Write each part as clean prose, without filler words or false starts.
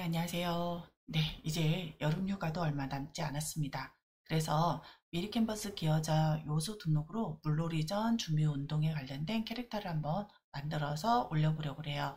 네, 안녕하세요. 네, 이제 여름 휴가도 얼마 남지 않았습니다. 그래서 미리 캔버스 기여자 요소 등록으로 물놀이 전 준비 운동에 관련된 캐릭터를 한번 만들어서 올려보려고 해요.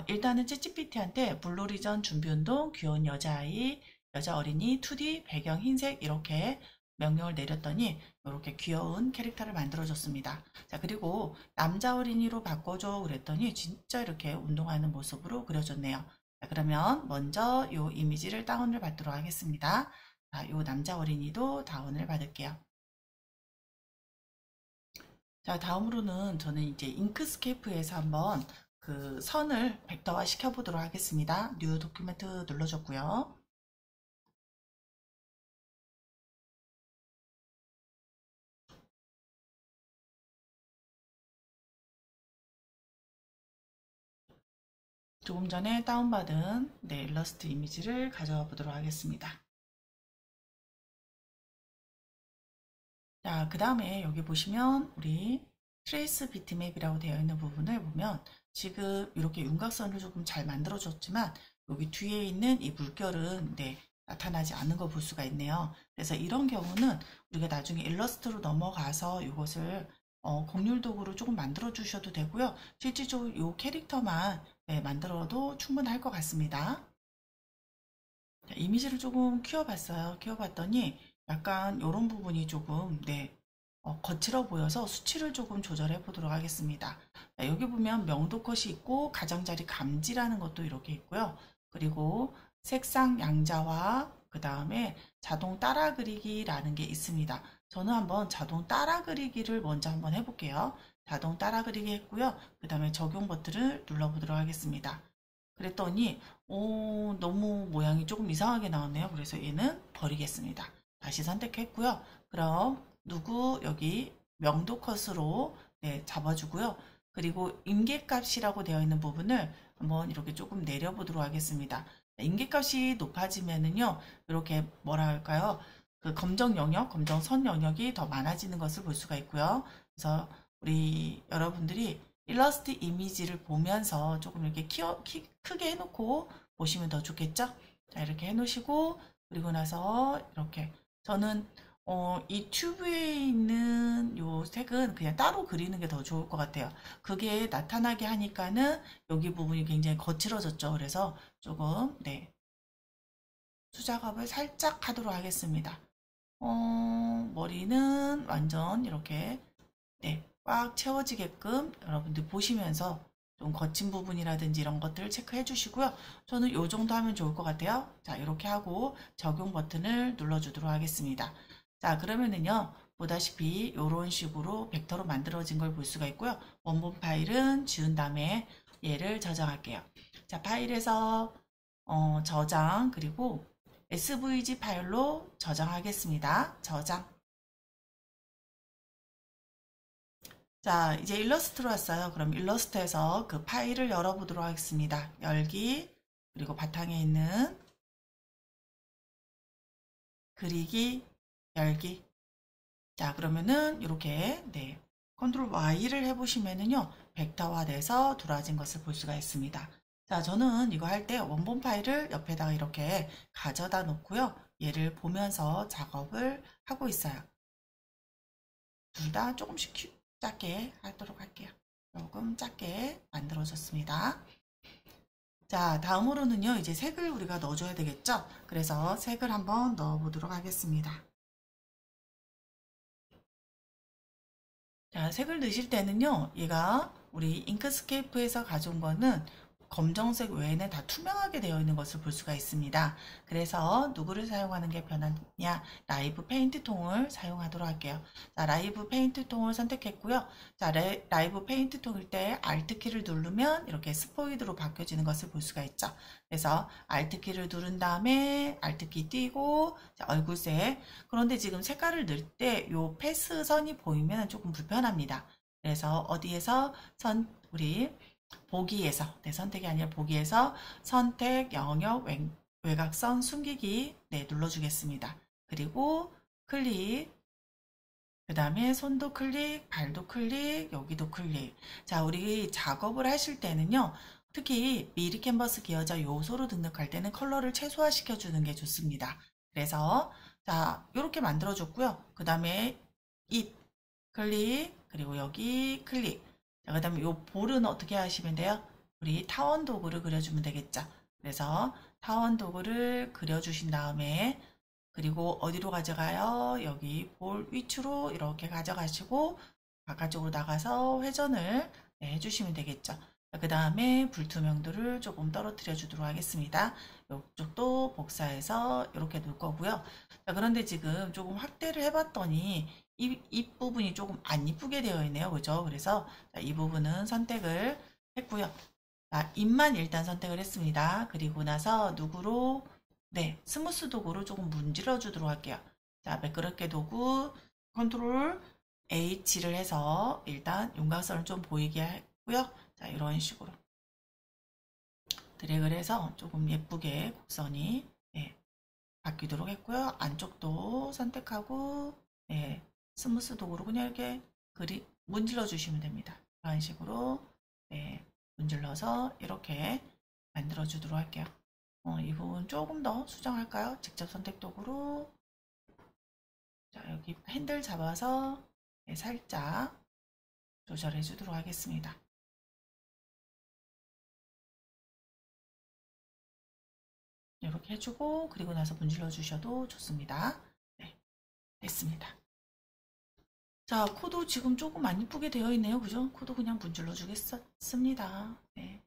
일단은 찌찌피티한테 물놀이 전 준비 운동 귀여운 여자아이, 여자 어린이 2D 배경 흰색 이렇게 명령을 내렸더니 이렇게 귀여운 캐릭터를 만들어줬습니다. 자, 그리고 남자 어린이로 바꿔줘 그랬더니 진짜 이렇게 운동하는 모습으로 그려줬네요. 자, 그러면 먼저 이 이미지를 다운을 받도록 하겠습니다. 자, 이 남자 어린이도 다운을 받을게요. 자, 다음으로는 저는 이제 잉크스케이프에서 한번 그 선을 벡터화 시켜보도록 하겠습니다. 뉴 도큐멘트 눌러줬고요. 조금 전에 다운받은 일러스트 이미지를 가져와 보도록 하겠습니다. 자, 그 다음에 여기 보시면 우리 트레이스 비트맵이라고 되어 있는 부분을 보면 지금 이렇게 윤곽선을 조금 잘 만들어줬지만 여기 뒤에 있는 이 물결은 나타나지 않는 거 볼 수가 있네요. 그래서 이런 경우는 우리가 나중에 일러스트로 넘어가서 이것을 곡률 도구로 조금 만들어 주셔도 되고요. 실질적으로 이 캐릭터만 만들어도 충분할 것 같습니다. 자, 이미지를 조금 키워봤어요. 키워봤더니 약간 이런 부분이 조금 거칠어 보여서 수치를 조금 조절해 보도록 하겠습니다. 자, 여기 보면 명도 컷이 있고 가장자리 감지라는 것도 이렇게 있고요. 그리고 색상 양자와 그 다음에 자동 따라 그리기라는 게 있습니다. 저는 한번 자동 따라 그리기를 먼저 한번 해볼게요. 자동 따라 그리기 했고요. 그 다음에 적용 버튼을 눌러보도록 하겠습니다. 그랬더니 너무 모양이 조금 이상하게 나왔네요. 그래서 얘는 버리겠습니다. 다시 선택했고요. 그럼 누구 여기 명도 컷으로 잡아주고요. 그리고 임계값이라고 되어 있는 부분을 한번 이렇게 조금 내려보도록 하겠습니다. 임계값이 높아지면은요, 이렇게 뭐라 할까요? 그 검정 영역, 검정 선 영역이 더 많아지는 것을 볼 수가 있고요. 그래서 우리 여러분들이 일러스트 이미지를 보면서 조금 이렇게 크게 해놓고 보시면 더 좋겠죠? 자, 이렇게 해놓으시고, 그리고 나서 이렇게 저는 이 튜브에 있는 요 색은 그냥 따로 그리는 게 더 좋을 것 같아요. 그게 나타나게 하니까는 여기 부분이 굉장히 거칠어졌죠. 그래서 조금 수작업을 살짝 하도록 하겠습니다. 머리는 완전 이렇게 꽉 채워지게끔 여러분들 보시면서 좀 거친 부분이라든지 이런 것들을 체크해 주시고요. 저는 이 정도 하면 좋을 것 같아요. 자, 이렇게 하고 적용 버튼을 눌러주도록 하겠습니다. 자, 그러면은요, 보다시피 이런 식으로 벡터로 만들어진 걸 볼 수가 있고요. 원본 파일은 지운 다음에 얘를 저장할게요. 자, 파일에서 저장, 그리고 SVG 파일로 저장하겠습니다. 저장. 자, 이제 일러스트로 왔어요. 그럼 일러스트에서 그 파일을 열어보도록 하겠습니다. 열기, 그리고 바탕에 있는 그리기, 열기. 자, 그러면은 이렇게 컨트롤 Y를 해보시면은요, 벡터화 돼서 들어와진 것을 볼 수가 있습니다. 자, 저는 이거 할 때 원본 파일을 옆에다가 이렇게 가져다 놓고요. 얘를 보면서 작업을 하고 있어요. 둘 다 조금씩 작게 하도록 할게요. 조금 작게 만들어졌습니다. 자, 다음으로는요, 이제 색을 우리가 넣어줘야 되겠죠? 그래서 색을 한번 넣어보도록 하겠습니다. 자, 색을 넣으실 때는요, 얘가 우리 잉크스케이프에서 가져온 거는 검정색 외에는 다 투명하게 되어 있는 것을 볼 수가 있습니다. 그래서 누구를 사용하는 게 편하냐? 라이브 페인트 통을 사용하도록 할게요. 자, 라이브 페인트 통을 선택했고요. 자, 라이브 페인트 통일 때 Alt 키를 누르면 이렇게 스포이드로 바뀌어지는 것을 볼 수가 있죠. 그래서 Alt 키를 누른 다음에 Alt 키 띄고 자, 얼굴색. 그런데 지금 색깔을 넣을 때 요 패스 선이 보이면 조금 불편합니다. 그래서 어디에서 우리 보기에서 선택이 아니라 보기에서 선택 영역 외곽선 숨기기 눌러주겠습니다. 그리고 클릭, 그 다음에 손도 클릭, 발도 클릭, 여기도 클릭. 자, 우리 작업을 하실 때는요, 특히 미리 캔버스 기여자 요소로 등록할 때는 컬러를 최소화시켜 주는 게 좋습니다. 그래서 자, 이렇게 만들어 줬고요. 그 다음에 입 클릭, 그리고 여기 클릭. 자, 그 다음에 요 볼은 어떻게 하시면 돼요? 우리 타원 도구를 그려주면 되겠죠. 그래서 타원 도구를 그려주신 다음에 그리고 어디로 가져가요? 여기 볼 위치로 이렇게 가져가시고 바깥쪽으로 나가서 회전을 해주시면 되겠죠. 그 다음에 불투명도를 조금 떨어뜨려 주도록 하겠습니다. 이쪽도 복사해서 이렇게 놓을 거고요. 자, 그런데 지금 조금 확대를 해봤더니 입 부분이 조금 안 이쁘게 되어 있네요. 그죠? 그래서 이 부분은 선택을 했고요. 자, 입만 일단 선택을 했습니다. 그리고 나서 누구로? 네, 스무스 도구로 조금 문질러 주도록 할게요. 자, 매끄럽게 도구 컨트롤 H를 해서 일단 윤곽선을 좀 보이게 했고요. 자, 이런 식으로 드래그를 해서 조금 예쁘게 곡선이 바뀌도록 했고요. 안쪽도 선택하고 스무스 도구로 그냥 이렇게 문질러 주시면 됩니다. 이런 식으로 문질러서 이렇게 만들어 주도록 할게요. 이 부분 조금 더 수정할까요? 직접 선택 도구로 자, 여기 핸들 잡아서 살짝 조절해 주도록 하겠습니다. 이렇게 해주고 그리고 나서 문질러 주셔도 좋습니다. 네, 됐습니다. 자, 코도 지금 조금 안 이쁘게 되어 있네요. 그죠? 코도 그냥 문질러 주겠습니다. 네.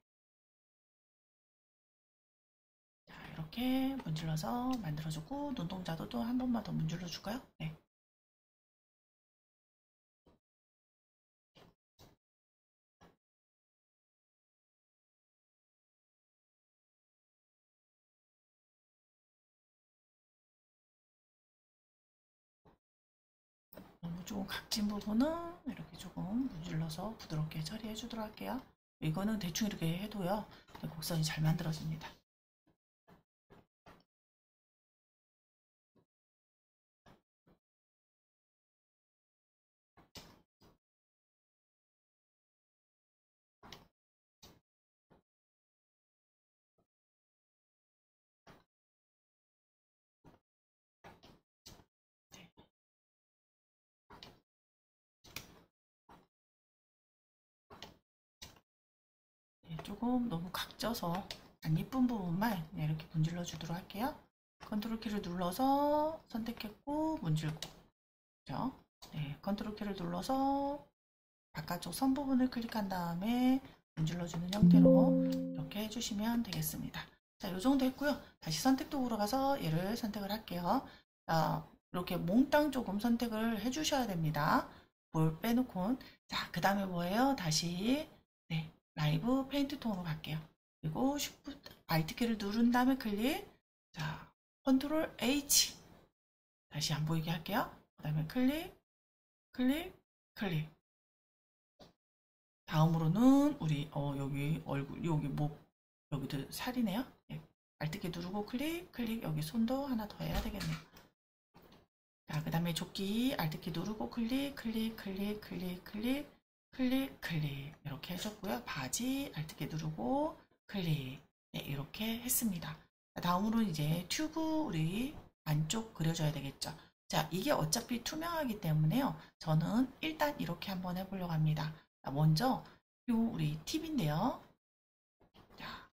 자, 이렇게 문질러서 만들어주고 눈동자도 또 한 번만 더 문질러 줄까요? 네. 너무 조금 각진 부분은 이렇게 조금 문질러서 부드럽게 처리해 주도록 할게요. 이거는 대충 이렇게 해도요. 곡선이 잘 만들어집니다. 조금 너무 각져서 안 예쁜 부분만 이렇게 문질러 주도록 할게요. 컨트롤 키를 눌러서 선택했고 문질고 그죠? 네, 컨트롤 키를 눌러서 바깥쪽 선 부분을 클릭한 다음에 문질러주는 형태로 이렇게 해주시면 되겠습니다. 자, 이 정도 했고요. 다시 선택 도구로 가서 얘를 선택을 할게요. 자, 이렇게 몽땅 조금 선택을 해주셔야 됩니다. 볼 빼놓고. 자, 그 다음에 뭐예요? 다시 라이브 페인트 톤으로 갈게요. 그리고 Shift Alt 키를 누른 다음에 클릭. 자, 컨트롤 H. 다시 안 보이게 할게요. 그 다음에 클릭, 클릭, 클릭. 다음으로는 우리 여기 얼굴, 여기 목, 여기도 살이네요. Alt 키 누르고 클릭, 클릭. 여기 손도 하나 더 해야 되겠네요. 자, 그 다음에 조끼 Alt 키 누르고 클릭, 클릭, 클릭, 클릭, 클릭. 클릭, 클릭 이렇게 해줬고요. 바지 Alt 키 누르고 클릭 이렇게 했습니다. 다음으로 이제 튜브 우리 안쪽 그려줘야 되겠죠. 자, 이게 어차피 투명하기 때문에요. 저는 일단 이렇게 한번 해보려고 합니다. 자, 먼저 요 우리 팁인데요. 자,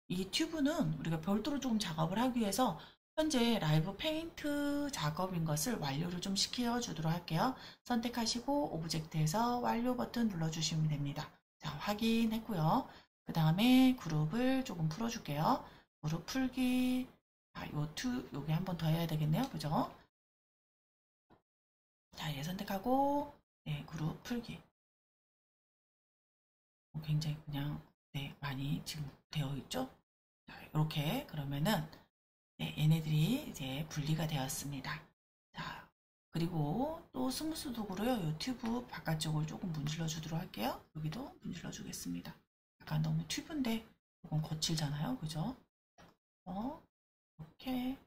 이 튜브는 우리가 별도로 조금 작업을 하기 위해서 현재 라이브 페인트 작업인 것을 완료를 좀 시켜주도록 할게요. 선택하시고 오브젝트에서 완료 버튼 눌러주시면 됩니다. 자, 확인했고요. 그 다음에 그룹을 조금 풀어줄게요. 그룹 풀기. 자, 여기 한 번 더 해야 되겠네요. 그죠? 자, 얘 선택하고 그룹 풀기. 굉장히 그냥 많이 지금 되어 있죠? 자, 이렇게 그러면은 얘네들이 이제 분리가 되었습니다. 자, 그리고 또 스무스 도구로요. 이 튜브 바깥쪽을 조금 문질러 주도록 할게요. 여기도 문질러 주겠습니다. 약간 너무 튜브인데 조금 거칠잖아요. 그죠? 이렇게.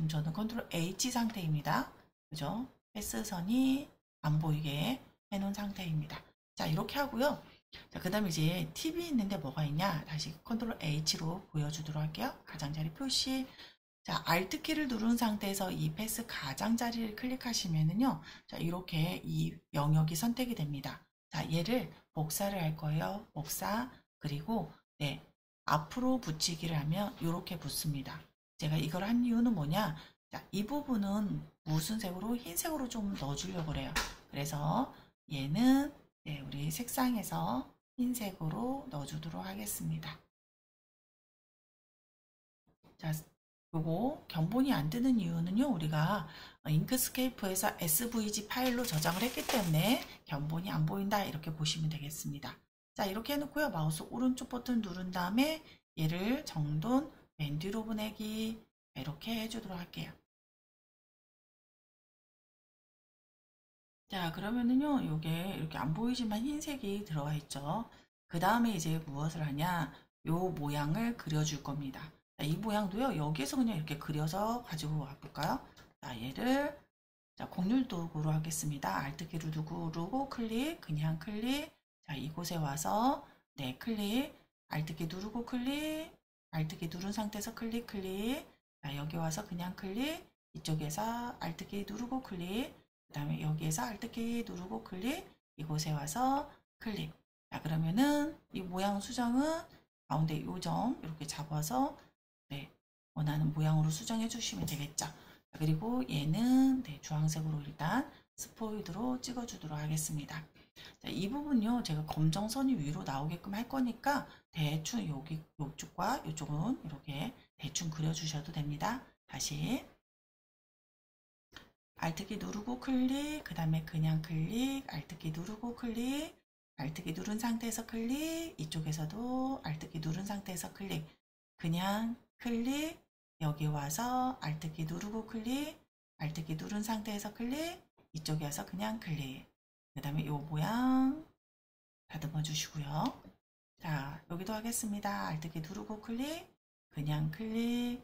저는 컨트롤 H 상태입니다. 그죠? 패스선이 안 보이게 해놓은 상태입니다. 자, 이렇게 하고요. 자, 그 다음에 이제 팁이 있는데 뭐가 있냐? 다시 컨트롤 H로 보여주도록 할게요. 가장자리 표시. 자, Alt키를 누른 상태에서 이 패스 가장자리를 클릭하시면은요. 자, 이렇게 이 영역이 선택이 됩니다. 자, 얘를 복사를 할 거예요. 복사. 그리고, 네, 앞으로 붙이기를 하면 이렇게 붙습니다. 제가 이걸 한 이유는 뭐냐? 자, 이 부분은 무슨 색으로? 흰색으로 좀 넣어주려고 그래요. 그래서 얘는 네, 우리 색상에서 흰색으로 넣어주도록 하겠습니다. 자, 요거 견본이 안 뜨는 이유는요, 우리가 잉크스케이프에서 SVG 파일로 저장을 했기 때문에 견본이 안 보인다 이렇게 보시면 되겠습니다. 자, 이렇게 해놓고요, 마우스 오른쪽 버튼 누른 다음에 얘를 정돈 맨 뒤로 보내기 이렇게 해주도록 할게요. 자, 그러면은요, 요게 이렇게 안 보이지만 흰색이 들어가 있죠. 그 다음에 이제 무엇을 하냐, 요 모양을 그려줄 겁니다. 자, 이 모양도요, 여기에서 그냥 이렇게 그려서 가지고 와볼까요? 자, 얘를, 자, 곡률 도구로 하겠습니다. Alt키를 누르고 클릭, 그냥 클릭. 자, 이곳에 와서, 네, 클릭. Alt키 누르고 클릭. Alt키 누른 상태에서 클릭, 클릭. 자, 여기 와서 그냥 클릭. 이쪽에서 Alt키 누르고 클릭. 그 다음에 여기에서 Alt키 누르고 클릭, 이곳에 와서 클릭. 자, 그러면은 이 모양 수정은 가운데 요점 이렇게 잡아서 네, 원하는 모양으로 수정해 주시면 되겠죠. 자, 그리고 얘는 네, 주황색으로 일단 스포이드로 찍어 주도록 하겠습니다. 자, 이 부분요, 제가 검정선이 위로 나오게끔 할 거니까 대충 여기 이쪽과 이쪽은 이렇게 대충 그려 주셔도 됩니다. 다시 Alt키 누르고 클릭, 그 다음에 그냥 클릭, Alt키 누르고 클릭, Alt키 누른 상태에서 클릭, 이쪽에서도 Alt키 누른 상태에서 클릭, 그냥 클릭, 여기 와서 Alt키 누르고 클릭, Alt키 누른 상태에서 클릭, 이쪽에 와서 그냥 클릭. 그 다음에 이 모양 다듬어 주시고요. 자, 여기도 하겠습니다. Alt키 누르고 클릭, 그냥 클릭,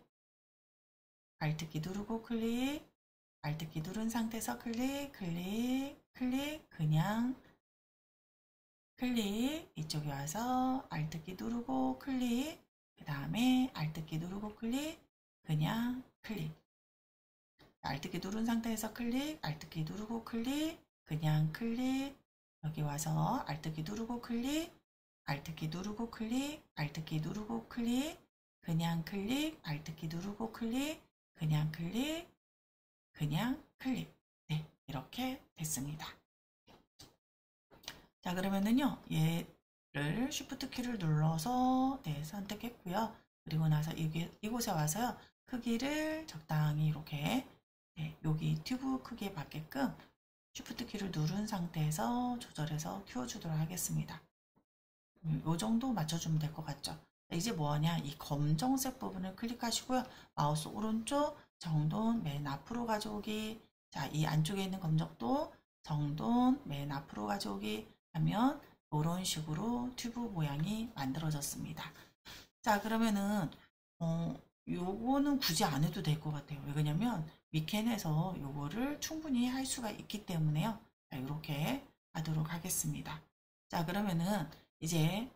Alt키 누르고 클릭, Alt키 누른 상태에서 클릭, 클릭, 클릭, 그냥 클릭, 이쪽에 와서 Alt키 누르고 클릭, 그 다음에 Alt키 누르고 클릭, 그냥 클릭. Alt키 누른 상태에서 클릭, Alt키 누르고 클릭, 그냥 클릭, 여기 와서 Alt키 누르고 클릭, Alt키 누르고 클릭, Alt키 누르고 클릭, 그냥 클릭, Alt키 누르고 클릭, 그냥 클릭, 그냥 클릭. 네, 이렇게 됐습니다. 자, 그러면은요, 얘를 Shift 키를 눌러서 네, 선택했고요. 그리고 나서 이곳에 와서요, 크기를 적당히 이렇게 네, 여기 튜브 크기에 맞게끔 Shift 키를 누른 상태에서 조절해서 키워주도록 하겠습니다. 요 정도 맞춰주면 될 것 같죠? 이제 뭐하냐, 이 검정색 부분을 클릭하시고요. 마우스 오른쪽 정돈 맨 앞으로 가져오기. 자, 이 안쪽에 있는 검정도 정돈 맨 앞으로 가져오기 하면 이런 식으로 튜브 모양이 만들어졌습니다. 자, 그러면은 요거는 굳이 안 해도 될 것 같아요. 왜냐면 위켄에서 요거를 충분히 할 수가 있기 때문에요. 자, 이렇게 하도록 하겠습니다. 자, 그러면은 이제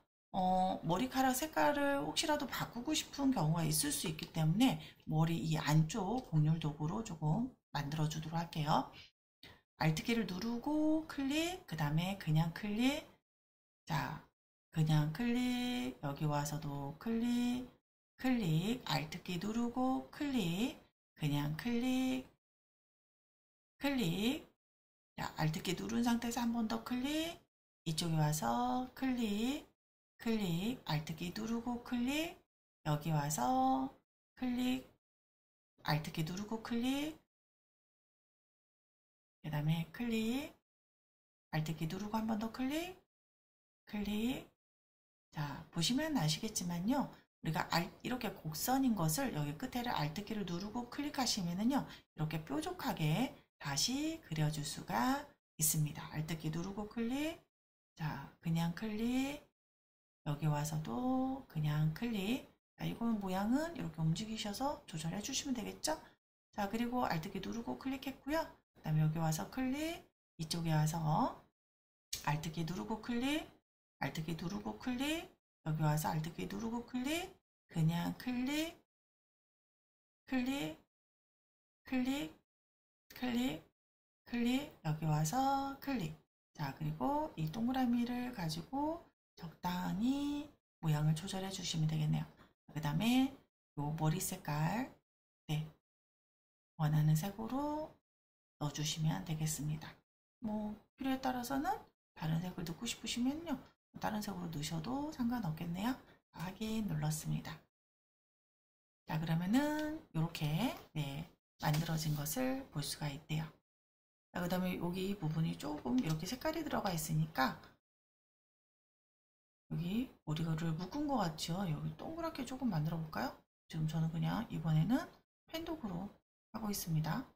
머리카락 색깔을 혹시라도 바꾸고 싶은 경우가 있을 수 있기 때문에 머리 이 안쪽 곡률 도구로 조금 만들어 주도록 할게요. Alt키를 누르고 클릭, 그 다음에 그냥 클릭. 자, 그냥 클릭, 여기 와서도 클릭, 클릭, Alt키 누르고 클릭, 그냥 클릭, 클릭. 자, Alt키 누른 상태에서 한 번 더 클릭, 이쪽에 와서 클릭, 클릭, Alt키 누르고 클릭, 여기 와서 클릭, Alt키 누르고 클릭, 그 다음에 클릭, Alt키 누르고 한 번 더 클릭, 클릭. 자, 보시면 아시겠지만요. 우리가 이렇게 곡선인 것을 여기 끝에를 Alt키를 누르고 클릭하시면은요. 이렇게 뾰족하게 다시 그려줄 수가 있습니다. Alt키 누르고 클릭. 자, 그냥 클릭. 여기 와서도 그냥 클릭. 자, 이건 모양은 이렇게 움직이셔서 조절해 주시면 되겠죠? 자, 그리고 Alt키 누르고 클릭했고요. 그 다음에 여기 와서 클릭. 이쪽에 와서 Alt키 누르고 클릭. Alt키 누르고 클릭, 여기 와서 Alt키 누르고 클릭, 그냥 클릭, 클릭, 클릭, 클릭, 클릭, 여기 와서 클릭. 자, 그리고 이 동그라미를 가지고 적당히 모양을 조절해 주시면 되겠네요. 그 다음에 요 머리 색깔, 네, 원하는 색으로 넣어주시면 되겠습니다. 뭐 필요에 따라서는 다른 색을 넣고 싶으시면요, 다른 색으로 넣으셔도 상관없겠네요. 확인 눌렀습니다. 자, 그러면은 이렇게 네, 만들어진 것을 볼 수가 있대요. 자, 그 다음에 여기 이 부분이 조금 이렇게 색깔이 들어가 있으니까 여기 머리를 묶은 것 같죠? 여기 동그랗게 조금 만들어 볼까요? 지금 저는 그냥 이번에는 펜독으로 하고 있습니다.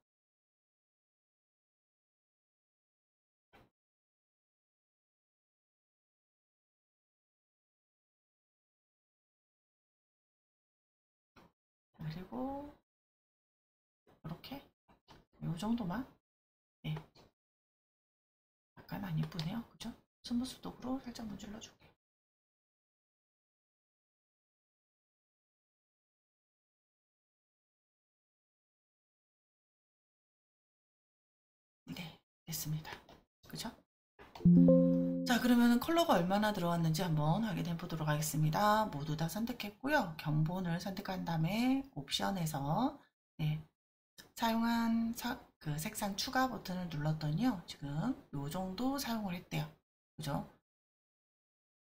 그리고 이렇게 이 정도만, 네, 약간 안 예쁘네요, 그죠? 스무스 독으로 살짝 문질러 줄게요. 네, 됐습니다. 그죠? 자, 그러면 컬러가 얼마나 들어왔는지 한번 확인해 보도록 하겠습니다. 모두 다 선택했고요. 경본을 선택한 다음에 옵션에서 네, 사용한 그 색상 추가 버튼을 눌렀더니요, 지금 요 정도 사용을 했대요. 그죠?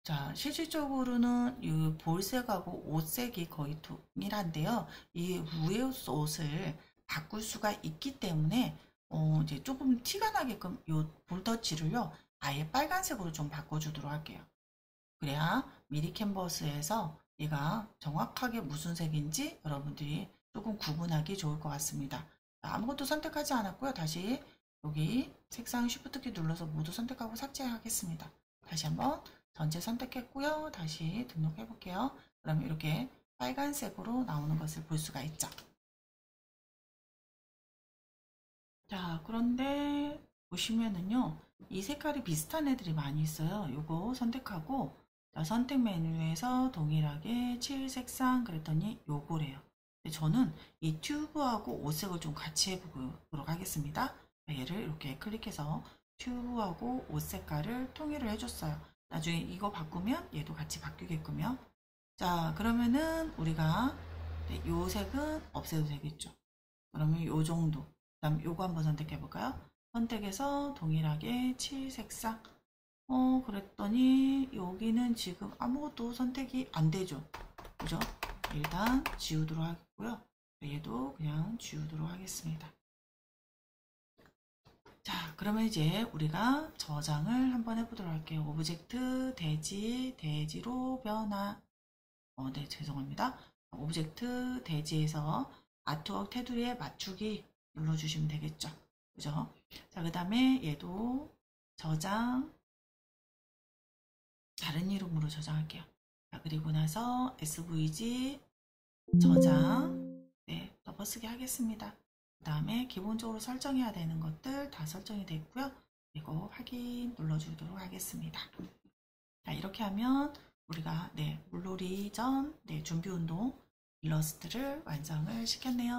자, 실질적으로는 이 볼색하고 옷색이 거의 동일한데요. 이 위에 옷을 바꿀 수가 있기 때문에 이제 조금 티가 나게끔 이 볼터치를요, 아예 빨간색으로 좀 바꿔주도록 할게요. 그래야 미리 캔버스에서 얘가 정확하게 무슨 색인지 여러분들이 조금 구분하기 좋을 것 같습니다. 아무것도 선택하지 않았고요. 다시 여기 색상 쉬프트키 눌러서 모두 선택하고 삭제하겠습니다. 다시 한번 전체 선택했고요. 다시 등록해 볼게요. 그러면 이렇게 빨간색으로 나오는 것을 볼 수가 있죠. 자, 그런데 보시면은요, 이 색깔이 비슷한 애들이 많이 있어요. 요거 선택하고, 자, 선택 메뉴에서 동일하게 칠 색상 그랬더니 요거래요. 근데 저는 이 튜브하고 옷색을 좀 같이 해보도록 하겠습니다. 얘를 이렇게 클릭해서 튜브하고 옷 색깔을 통일을 해줬어요. 나중에 이거 바꾸면 얘도 같이 바뀌게끔요. 자, 그러면은 우리가 네, 요 색은 없애도 되겠죠. 그러면 요 정도. 그다음 요거 한번 선택해 볼까요? 선택해서 동일하게 칠 색상. 그랬더니 여기는 지금 아무것도 선택이 안 되죠. 그죠? 일단 지우도록 하겠고요. 얘도 그냥 지우도록 하겠습니다. 자, 그러면 이제 우리가 저장을 한번 해보도록 할게요. 오브젝트 대지로 변화. 네, 죄송합니다. 오브젝트 대지에서 아트웍 테두리에 맞추기 눌러주시면 되겠죠. 그죠? 자, 그 다음에 얘도 저장, 다른 이름으로 저장할게요. 자, 그리고 나서 SVG 저장, 네, 덮어쓰기 하겠습니다. 그 다음에 기본적으로 설정해야 되는 것들 다 설정이 됐고요. 그리고 확인 눌러주도록 하겠습니다. 자, 이렇게 하면 우리가 네, 물놀이 전 네, 준비운동 일러스트를 완성을 시켰네요.